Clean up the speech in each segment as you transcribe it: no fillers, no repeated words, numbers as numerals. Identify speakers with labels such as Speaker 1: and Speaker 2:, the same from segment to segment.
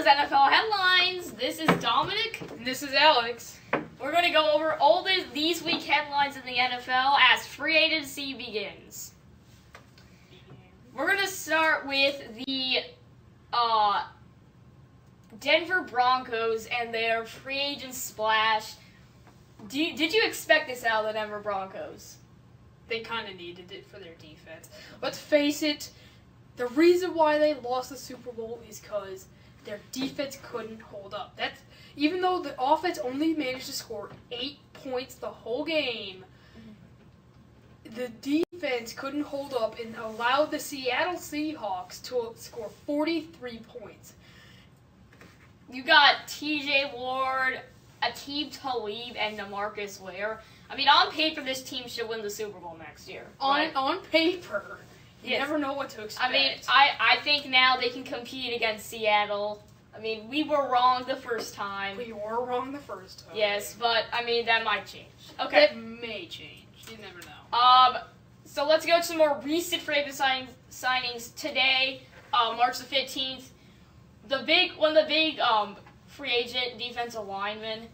Speaker 1: those NFL headlines. This is Dominic.
Speaker 2: And this is Alex.
Speaker 1: We're going to go over all these week headlines in the NFL as free agency begins. We're going to start with the Denver Broncos and their free agent splash. Did you expect this out of the Denver Broncos?
Speaker 2: They kind of needed it for their defense. Let's face it, the reason why they lost the Super Bowl is because their defense couldn't hold up. That's even though the offense only managed to score 8 points the whole game, the defense couldn't hold up and allowed the Seattle Seahawks to score 43 points.
Speaker 1: You got T.J. Ward, Aqib Talib, and DeMarcus Ware. I mean, on paper, this team should win the Super Bowl next year.
Speaker 2: On paper, you
Speaker 1: Yes.
Speaker 2: never know what to expect.
Speaker 1: I mean, I think now they can compete against Seattle. I mean, we were wrong the first time.
Speaker 2: We were wrong the first time.
Speaker 1: Yes, but, I mean, that might change. Okay.
Speaker 2: That may change. You never know.
Speaker 1: So let's go to some more recent free agent signings today, March the 15th. One of the big free agent defensive linemen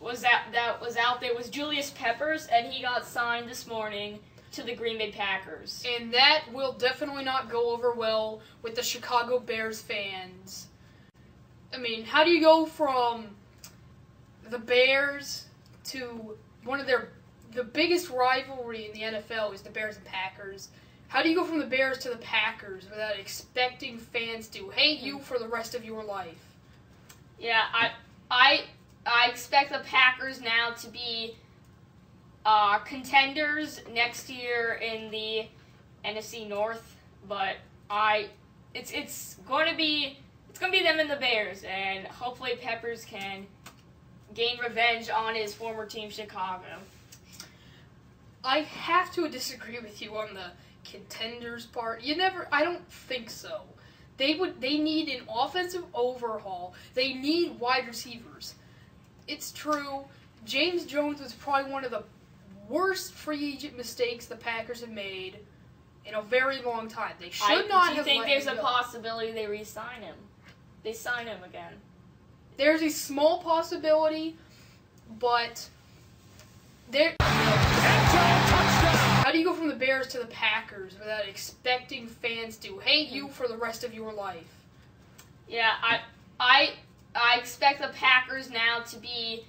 Speaker 1: was out there was Julius Peppers, and he got signed this morning to the Green Bay Packers.
Speaker 2: And that will definitely not go over well with the Chicago Bears fans. I mean, how do you go from the Bears to one of the biggest rivalry in the NFL is the Bears and Packers? How do you go from the Bears to the Packers without expecting fans to hate you for the rest of your life?
Speaker 1: Yeah, I expect the Packers now to be contenders next year in the NFC North, but it's going to be them and the Bears, and hopefully Peppers can gain revenge on his former team Chicago.
Speaker 2: I have to disagree with you on the contenders part. I don't think so. They need an offensive overhaul. They need wide receivers. It's true. James Jones was probably one of the worst free agent mistakes the Packers have made in a very long time. They should not have let him go.
Speaker 1: Do you think there's a possibility they re-sign him? They sign him again.
Speaker 2: There's a small possibility, but how do you go from the Bears to the Packers without expecting fans to hate you for the rest of your life?
Speaker 1: Yeah, I expect the Packers now to be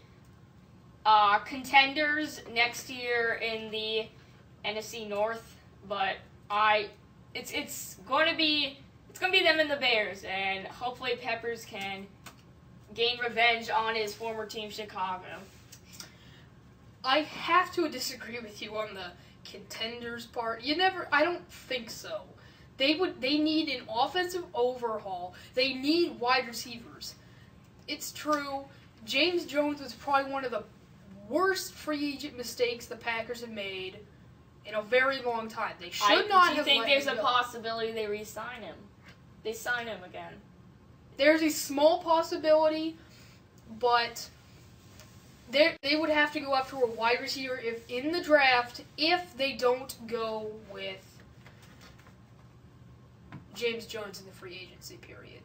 Speaker 1: contenders next year in the NFC North, but it's going to be them and the Bears, and hopefully Peppers can gain revenge on his former team Chicago.
Speaker 2: I have to disagree with you on the contenders part. I don't think so. They need an offensive overhaul. They need wide receivers. It's true. James Jones was probably one of the worst free agent mistakes the Packers have made in a very long time. They should not have let him go.
Speaker 1: Do you think there's a possibility they re-sign him? They sign him again.
Speaker 2: There's a small possibility, but they would have to go after a wide receiver in the draft if they don't go with James Jones in the free agency period.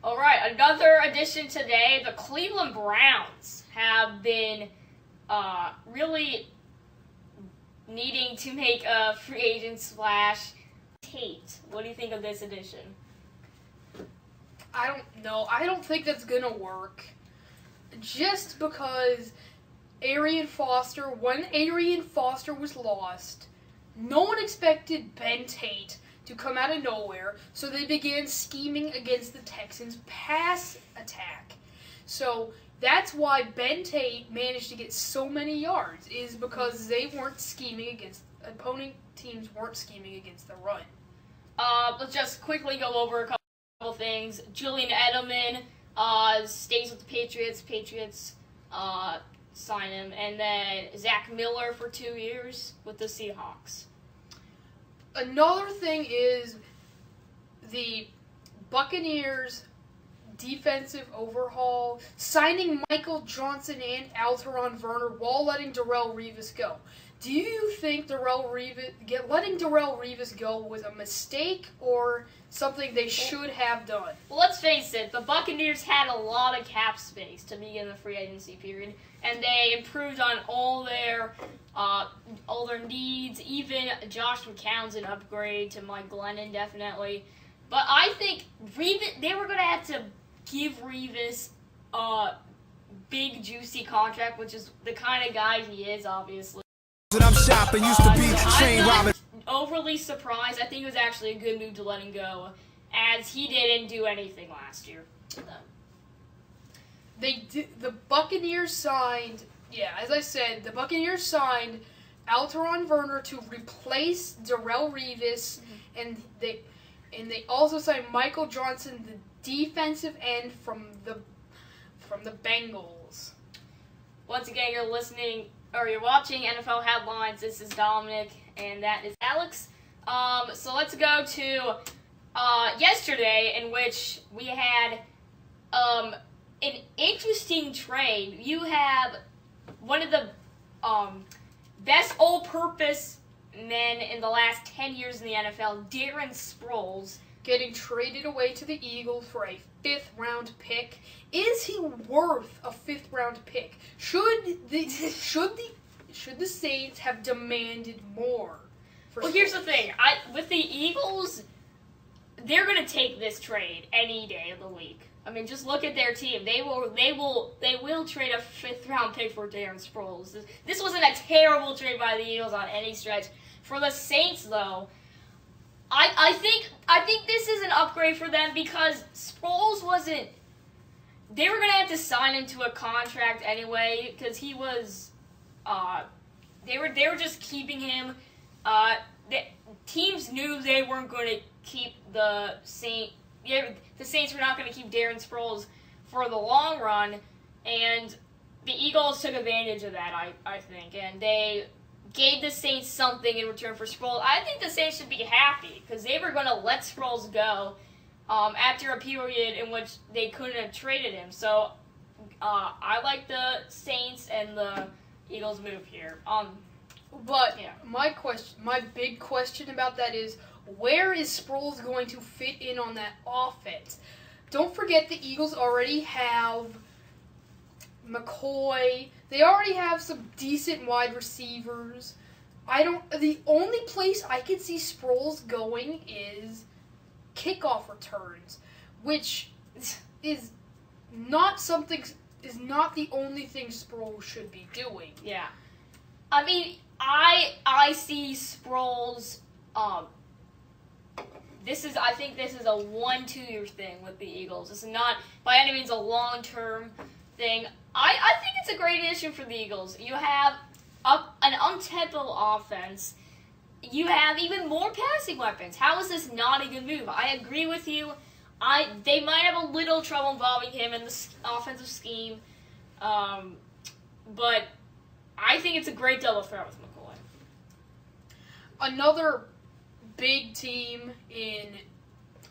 Speaker 1: All right, another addition today. The Cleveland Browns have been really needing to make a free agent splash. Tate, what do you think of this addition?
Speaker 2: I don't know. I don't think that's going to work. Just because when Arian Foster was lost, no one expected Ben Tate to come out of nowhere, so they began scheming against the Texans' pass attack. So that's why Ben Tate managed to get so many yards, is because they weren't scheming against, opponent teams weren't scheming against the run.
Speaker 1: Let's just quickly go over a couple things. Julian Edelman stays with the Patriots. Patriots sign him. And then Zach Miller for 2 years with the Seahawks.
Speaker 2: Another thing is the Buccaneers defensive overhaul, signing Michael Johnson and Alteron Werner while letting Darrelle Revis go. Do you think letting Darrelle Revis go was a mistake or something they should have done?
Speaker 1: Well, let's face it, the Buccaneers had a lot of cap space to begin the free agency period, and they improved on all their needs. Even Josh McCown's an upgrade to Mike Glennon, definitely. But I think they were going to have to give Revis a big, juicy contract, which is the kind of guy he is, obviously.
Speaker 3: I'm shopping, used to be train
Speaker 1: I'm
Speaker 3: robbing.
Speaker 1: not overly surprised. I think it was actually a good move to let him go, as he didn't do anything last year.
Speaker 2: The Buccaneers signed, as I said, the Buccaneers signed Alteron Werner to replace Darrelle Revis, and they also signed Michael Johnson, the defensive end from the Bengals.
Speaker 1: Once again, you're watching NFL Headlines. This is Dominic, and that is Alex. So let's go to yesterday, in which we had an interesting trade. You have one of the best all-purpose men in the last 10 years in the NFL, Darren Sproles,
Speaker 2: getting traded away to the Eagles for a 5th-round pick. Is he worth a 5th-round pick? Should the Saints have demanded more?
Speaker 1: Well, here's the thing. With the Eagles, they're going to take this trade any day of the week. I mean, just look at their team. They will trade a 5th-round pick for Darren Sproles. This wasn't a terrible trade by the Eagles on any stretch. For the Saints, though, I think this is an upgrade for them because Sproles wasn't. They were gonna have to sign him to a contract anyway because he was. They were just keeping him. Teams knew they weren't going to keep the Saints. The Saints were not going to keep Darren Sproles for the long run, and the Eagles took advantage of that. I think, and they gave the Saints something in return for Sproles. I think the Saints should be happy because they were going to let Sproles go after a period in which they couldn't have traded him. So I like the Saints and the Eagles move here.
Speaker 2: But my big question about that is, where is Sproles going to fit in on that offense? Don't forget the Eagles already have McCoy. They already have some decent wide receivers. The only place I could see Sproles going is kickoff returns, which is not the only thing Sproles should be doing.
Speaker 1: Yeah. I mean, I see Sproles. I think this is a 1-2 year thing with the Eagles. This is not by any means a long-term thing. I think it's a great addition for the Eagles. You have an up-tempo offense. You have even more passing weapons. How is this not a good move? I agree with you. They might have a little trouble involving him in the offensive scheme, but I think it's a great double threat with McCoy.
Speaker 2: Another big team in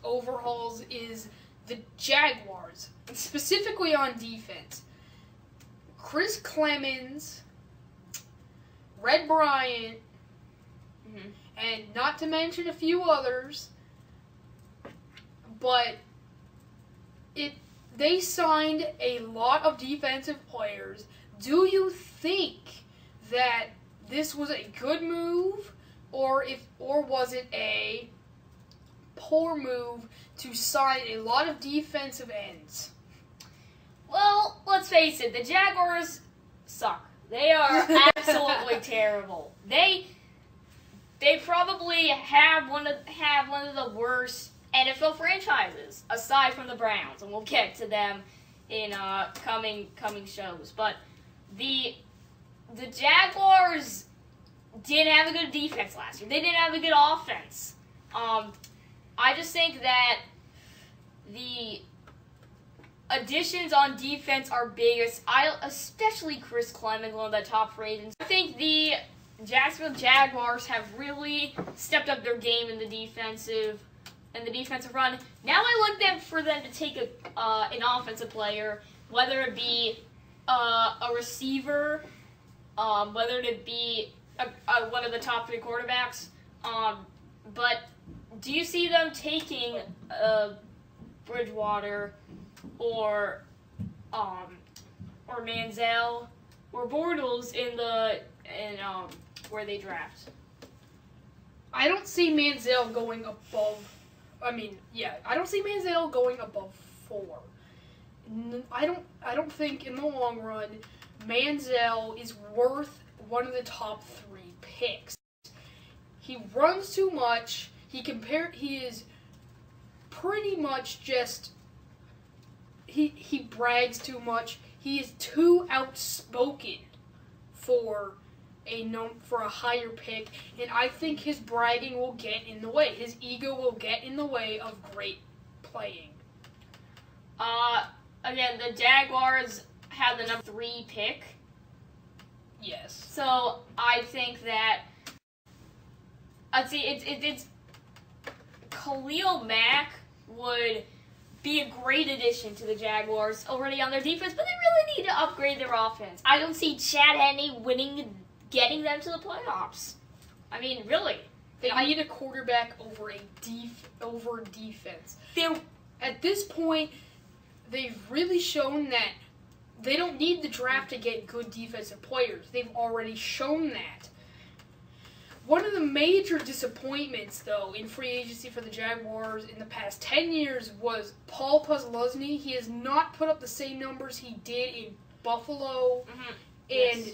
Speaker 2: overhauls is the Jaguars, specifically on defense. Chris Clemens, Red Bryant, and not to mention a few others, but they signed a lot of defensive players. Do you think that this was a good move, or was it a poor move to sign a lot of defensive ends?
Speaker 1: Well, let's face it, the Jaguars suck. They are absolutely terrible. They probably have one of the worst NFL franchises, aside from the Browns, and we'll get to them in coming shows. But the Jaguars didn't have a good defense last year. They didn't have a good offense. I just think that the additions on defense are biggest. Especially Chris Clemens, one of the top free agents. I think the Jacksonville Jaguars have really stepped up their game in the defensive run. Now I look for them to take an offensive player, whether it be a receiver, whether it be one of the top 3 quarterbacks. But do you see them taking Bridgewater or Manziel or Bortles in where they draft?
Speaker 2: I don't see Manziel going above. I don't see Manziel going above 4. I don't think in the long run Manziel is worth one of the top 3 picks. He runs too much. He is pretty much just. He brags too much. He is too outspoken for a higher pick, and I think his bragging will get in the way. His ego will get in the way of great playing.
Speaker 1: Again, the Jaguars had the number 3 pick.
Speaker 2: Yes.
Speaker 1: So I think that it's Khalil Mack would be a great addition to the Jaguars already on their defense, but they really need to upgrade their offense. I don't see Chad Henne getting them to the playoffs. I mean, really.
Speaker 2: They need a quarterback over defense. At this point, they've really shown that they don't need the draft to get good defensive players. They've already shown that. One of the major disappointments, though, in free agency for the Jaguars in the past 10 years was Paul Posluszny. He has not put up the same numbers he did in Buffalo, and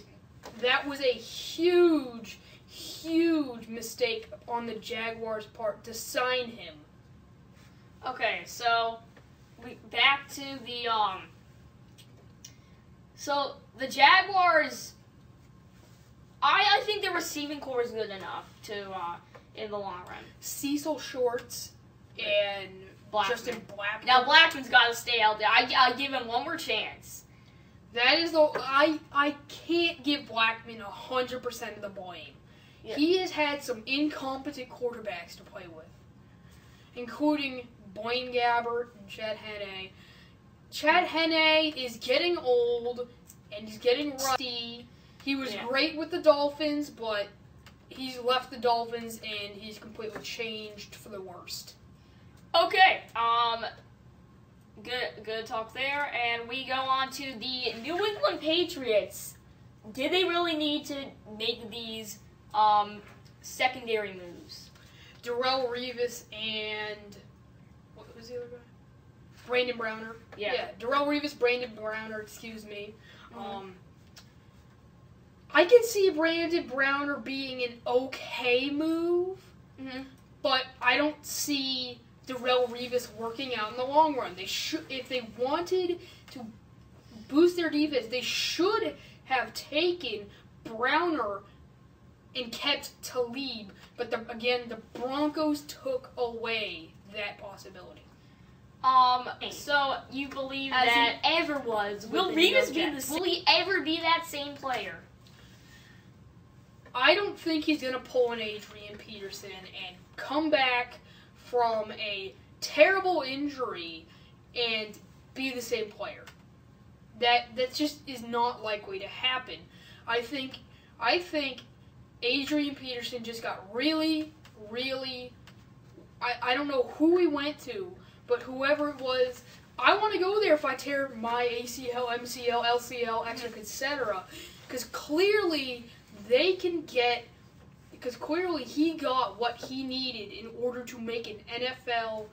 Speaker 2: that was a huge, huge mistake on the Jaguars' part to sign him.
Speaker 1: Okay, so back to the So the Jaguars, I think their receiving core is good enough to in the long run.
Speaker 2: Cecil Shorts and Justin Blackmon.
Speaker 1: Now Blackman's got to stay out there. I give him one more chance.
Speaker 2: That is I can't give Blackmon 100% of the blame. Yeah. He has had some incompetent quarterbacks to play with, including Blaine Gabbert and Chad Henne. Chad Henne is getting old and he's getting rusty. He was great with the Dolphins, but he's left the Dolphins and he's completely changed for the worst.
Speaker 1: Okay, good talk there, and we go on to the New England Patriots. Did they really need to make these secondary moves?
Speaker 2: Darrelle Revis and what was the other guy? Brandon Browner. Yeah. Darrelle Revis, Brandon Browner. Excuse me. I can see Brandon Browner being an okay move, but I don't see Darrelle Revis working out in the long run. They should, if they wanted to boost their defense, they should have taken Browner and kept Talib. But the Broncos took away that possibility.
Speaker 1: So you believe that ever was? Will Revis be the? Will he ever be that same player?
Speaker 2: I don't think he's gonna pull an Adrian Peterson and come back from a terrible injury and be the same player. That just is not likely to happen. I think Adrian Peterson just got really, I don't know who he went to, but whoever it was, I want to go there if I tear my ACL, MCL, LCL, etc. Because clearly he got what he needed in order to make an NFL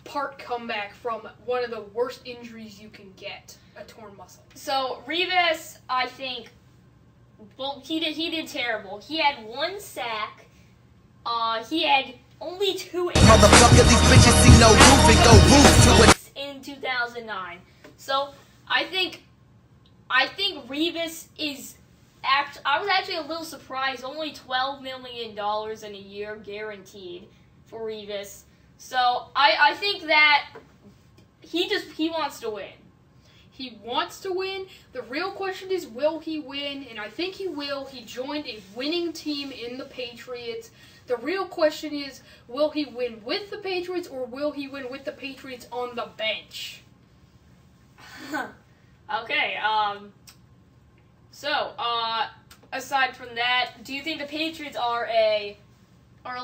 Speaker 2: part comeback from one of the worst injuries you can get, a torn muscle.
Speaker 1: So Revis, I think, well, he did terrible. He had 1 sack. He had only 2
Speaker 3: Motherfucker, these bitches see no roof and go roof to it.
Speaker 1: In 2009. So I think Revis is. I was actually a little surprised. Only $12 million in a year guaranteed for Revis. So I think that he wants to win.
Speaker 2: He wants to win. The real question is, will he win? And I think he will. He joined a winning team in the Patriots. The real question is, will he win with the Patriots or will he win with the Patriots on the bench?
Speaker 1: Okay, aside from that, do you think the Patriots are a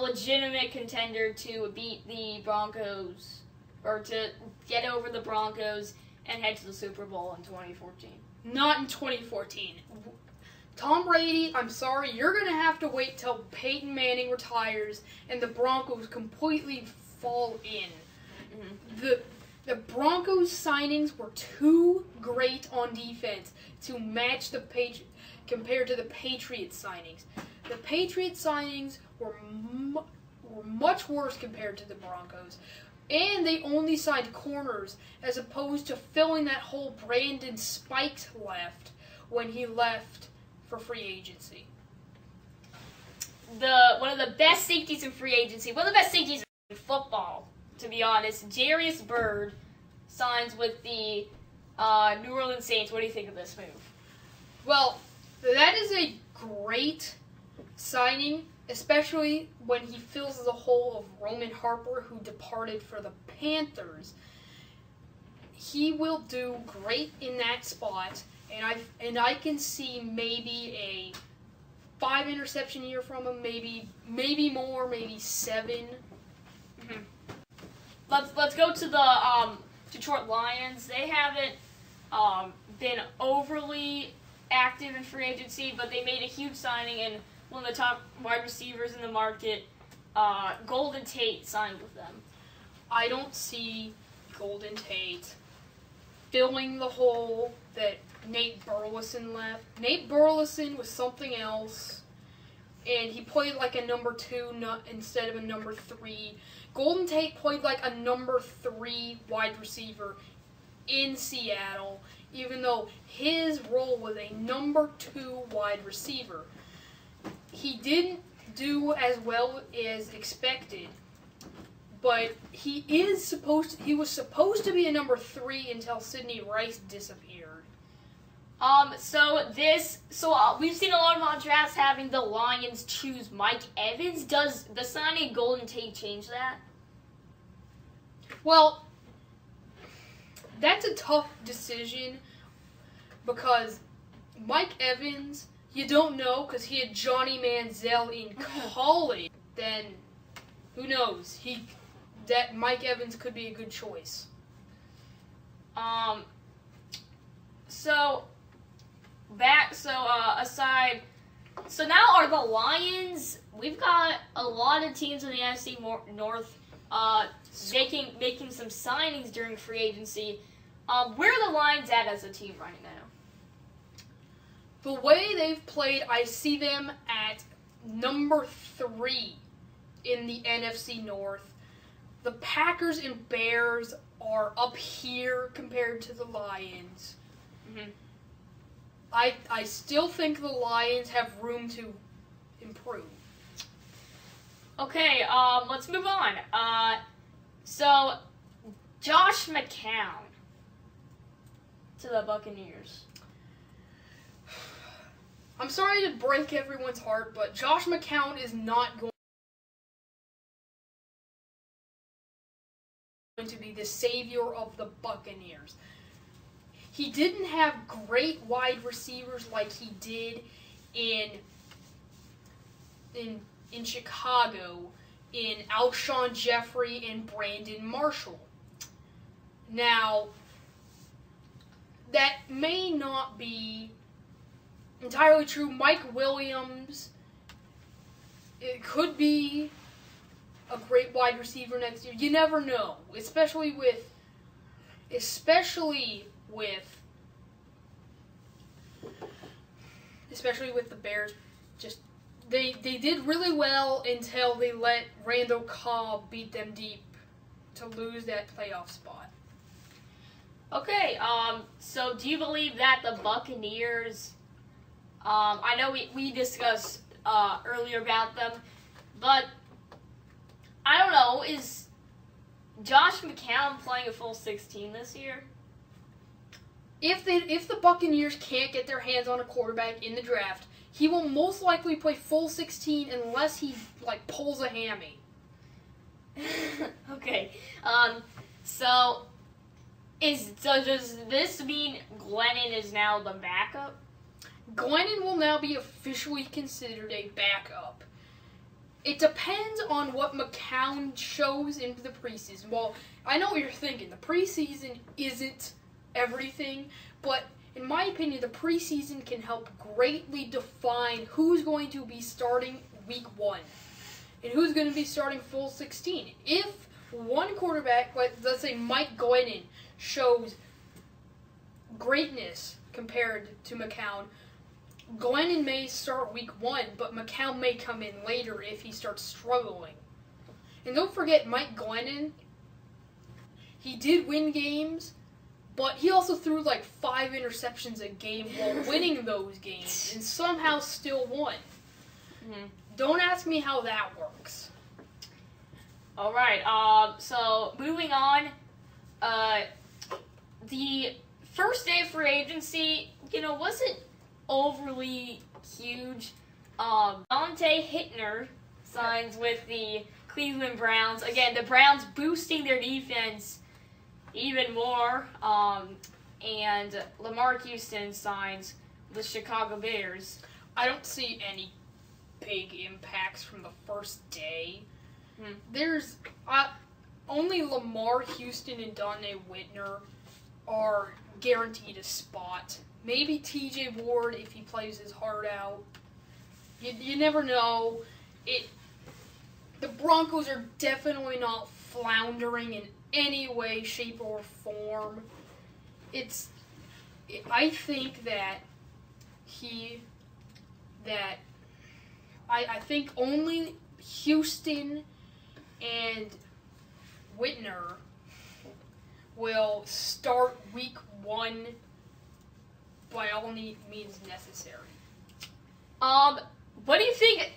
Speaker 1: legitimate contender to beat the Broncos or to get over the Broncos and head to the Super Bowl in 2014?
Speaker 2: Not in 2014. Tom Brady, I'm sorry, you're going to have to wait till Peyton Manning retires and the Broncos completely fall in. Mm-hmm. The Broncos signings were too great on defense to match compared to the Patriots signings. The Patriots signings were much worse compared to the Broncos. And they only signed corners as opposed to filling that hole Brandon Spikes left when he left for free agency.
Speaker 1: One of the best safeties in free agency, one of the best safeties in football, to be honest, Jarius Byrd signs with the New Orleans Saints. What do you think of this move?
Speaker 2: Well, that is a great signing, especially when he fills the hole of Roman Harper, who departed for the Panthers. He will do great in that spot, and I can see maybe a 5 interception year from him, maybe more, maybe 7.
Speaker 1: Mm-hmm. Let's go to the Detroit Lions. They haven't been overly active in free agency, but they made a huge signing and one of the top wide receivers in the market. Golden Tate signed with them.
Speaker 2: I don't see Golden Tate filling the hole that Nate Burleson left. Nate Burleson was something else, and he played like a number 2 instead of a number 3. Golden Tate played like a number 3 wide receiver in Seattle, even though his role was a number 2 wide receiver. He didn't do as well as expected, but he was supposed to be a number 3 until Sidney Rice disappeared.
Speaker 1: We've seen a lot of mock drafts having the Lions choose Mike Evans. Does the signing of Golden Tate change that?
Speaker 2: Well, that's a tough decision because Mike Evans, you don't know because he had Johnny Manziel in college. Then, who knows? That Mike Evans could be a good choice.
Speaker 1: So now are the Lions, we've got a lot of teams in the NFC North making some signings during free agency. Where are the Lions at as a team right now?
Speaker 2: The way they've played, I see them at number 3 in the NFC North. The Packers and Bears are up here compared to the Lions. Mm-hmm. I still think the Lions have room to improve.
Speaker 1: Okay, let's move on. So, Josh McCown to the Buccaneers.
Speaker 2: I'm sorry to break everyone's heart, but Josh McCown is not going to be the savior of the Buccaneers. He didn't have great wide receivers like he did in Chicago, in Alshon Jeffrey and Brandon Marshall. Now, that may not be entirely true. Mike Williams, it could be a great wide receiver next year. You never know, especially with the Bears. Just they did really well until they let Randall Cobb beat them deep to lose that playoff spot.
Speaker 1: Okay, so do you believe that the Buccaneers, I know we discussed earlier about them, but I don't know, is Josh McCown playing a full 16 this year?
Speaker 2: If the Buccaneers can't get their hands on a quarterback in the draft, he will most likely play full 16 unless he pulls a hammy.
Speaker 1: Okay. So does this mean Glennon is now the backup?
Speaker 2: Glennon will now be officially considered a backup. It depends on what McCown shows into the preseason. Well, I know what you're thinking. The preseason isn't everything, but in my opinion, the preseason can help greatly define who's going to be starting week 1 and who's going to be starting full 16. If one quarterback, let's say Mike Glennon, shows greatness compared to McCown, Glennon may start week 1, but McCown may come in later if he starts struggling. And don't forget, Mike Glennon, he did win games, but he also threw like 5 interceptions a game while winning those games and somehow still won.
Speaker 1: Mm-hmm.
Speaker 2: Don't ask me how that works.
Speaker 1: All right. So moving on, the first day of free agency, wasn't overly huge. Dante Hittner signs with the Cleveland Browns. Again, the Browns boosting their defense even more. And Lamar Houston signs with Chicago Bears.
Speaker 2: I don't see any big impacts from the first day. There's only Lamar Houston and Donnie Whitner are guaranteed a spot. Maybe T.J. Ward if he plays his heart out. You never know. The Broncos are definitely not floundering in any way, shape, or form. I think that I think only Houston and Whitner will start week 1 by all means necessary.
Speaker 1: What do you think?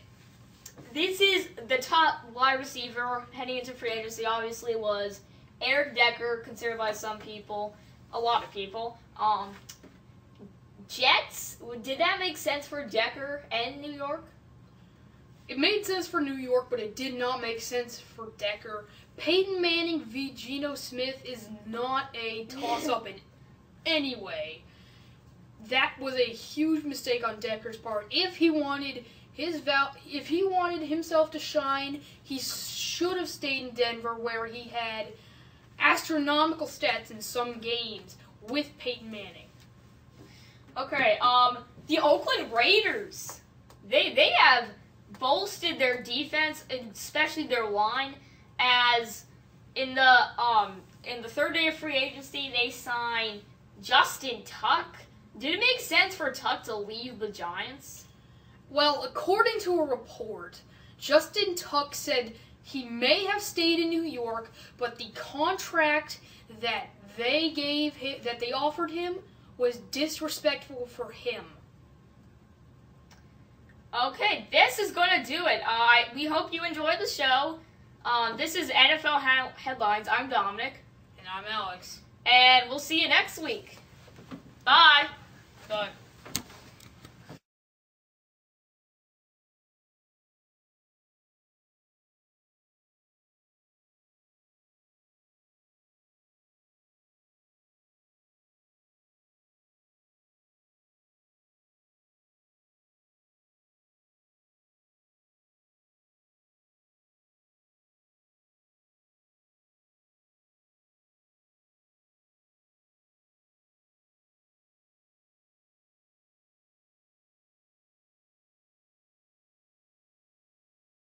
Speaker 1: This is the top wide receiver heading into free agency. Obviously, was Eric Decker, considered by some people, a lot of people. Jets. Did that make sense for Decker and New York?
Speaker 2: It made sense for New York, but it did not make sense for Decker. Peyton Manning v. Geno Smith is not a toss-up in any way. That was a huge mistake on Decker's part. If he wanted himself to shine, he should have stayed in Denver, where he had astronomical stats in some games with Peyton Manning.
Speaker 1: Okay, the Oakland Raiders. They have bolstered their defense, especially their line, as in the third day of free agency they signed Justin Tuck. Did it make sense for Tuck to leave the Giants?
Speaker 2: Well, according to a report, Justin Tuck said he may have stayed in New York, but the contract that they offered him was disrespectful for him.
Speaker 1: Okay, this is going to do it. We hope you enjoyed the show. This is NFL Headlines. I'm Dominic.
Speaker 2: And I'm Alex.
Speaker 1: And we'll see you next week. Bye.
Speaker 2: Bye.